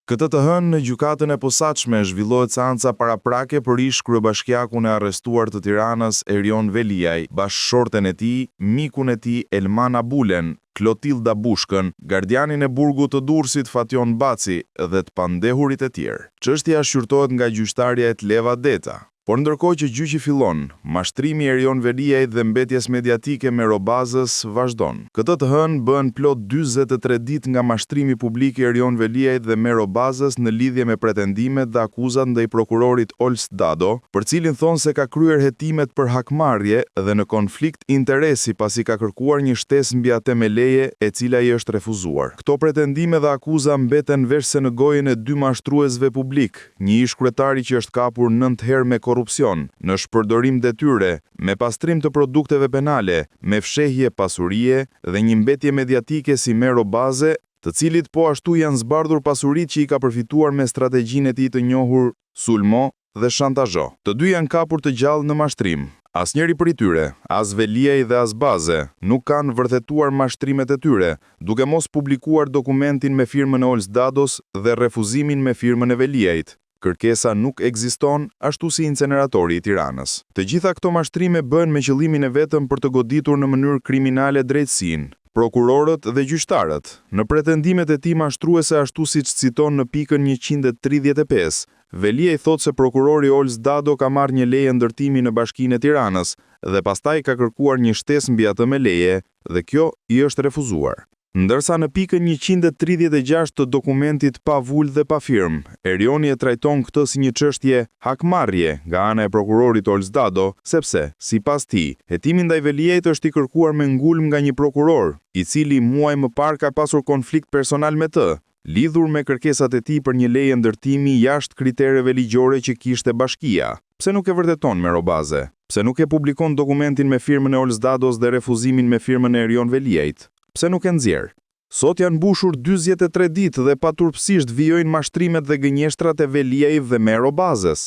Këtë të hënë në gjykatën e posaçme zhvillohet seanca paraprake për ish kryebashkiakun e arrestuar të Tiranës Erion Veliaj, bashkëshorten e tij, mikun e tij Elman Abulen, Klotilda Bushkën, gardianin e burgut të Durrësit Fation Baci dhe të pandehurit e tjerë. Çështja shqyrtohet nga gjyqtarja Etleva Deta. Por ndërkohë që gjyqi fillon, mashtrimi i Erion Veliajit dhe mbetjes mediatike me Robazës vazhdon. Këtë të hënë bën plot 43 ditë nga mashtrimi publik i Erion Veliajit dhe me Robazës në lidhje me pretendimet dhe akuzat ndaj prokurorit Ols Dado, për cilin thonë se ka kryer hetimet për hakmarrje dhe në konflikt interesi pasi ka kërkuar një shtesë mbi atë me leje e cila i është refuzuar. Këto pretendime dhe akuza mbeten veç se në gojën e dy mashtruesve publik, një ish kryetari që është kapur 9 herë me korrupsion, në shpërdorim detyre, me pastrim të produkteve penale, me fshehje pasurie dhe një mbetje mediatike si me Robaze, të cilit po ashtu janë zbardhur pasuritë që i ka përfituar me strategjinë e tij të njohur sulmo dhe shantazho. Të dy janë kapur të gjallë në mashtrim. Asnjëri prej tyre, as Veliaj dhe as Baze, nuk kanë vërtetuar mashtrimet e tyre, duke mos publikuar dokumentin me firmën e Ols Dados dhe refuzimin me firmën e Veliajit. Kërkesa nuk ekziston, ashtu si inceneratori i Tiranës. Të gjitha këto mashtrime bën me qëllimin e vetëm për të goditur në mënyrë kriminale drejtësinë, prokurorët dhe gjyqtarët, në pretendimet e tij mashtruese ashtu siç citon në pikën 135. Veliaj thotë se prokurori Ols Dado ka marrë një leje ndërtimi në Bashkinë e Tiranës dhe pastaj ka kërkuar një shtesë mbi atë me leje dhe kjo i është refuzuar. Ndërsa në pikën 136 të dokumentit pa vull dhe pa firmë, Erioni e trajton këtë si një çështje hakmarrje nga ana e prokurorit Ols Dado, sepse, sipas tij, hetimi ndaj Veliajit është i kërkuar me ngulm nga një prokuror, i cili muaj më parë ka pasur konflikt personal me të, lidhur me kërkesat e tij për një leje ndërtimi jashtë kritereve ligjore që kishte bashkia. Pse nuk e vërteton me Robaze? Pse nuk e publikon dokumentin me firmën e Ols Dados dhe refuzimin me firmën e Erion Veliajit? Pse nuk e nxjerr? Sot janë mbushur 43 ditë dhe paturpsisht vijojnë mashtrimet dhe gënjeshtrat e Veliajit dhe me Robazës.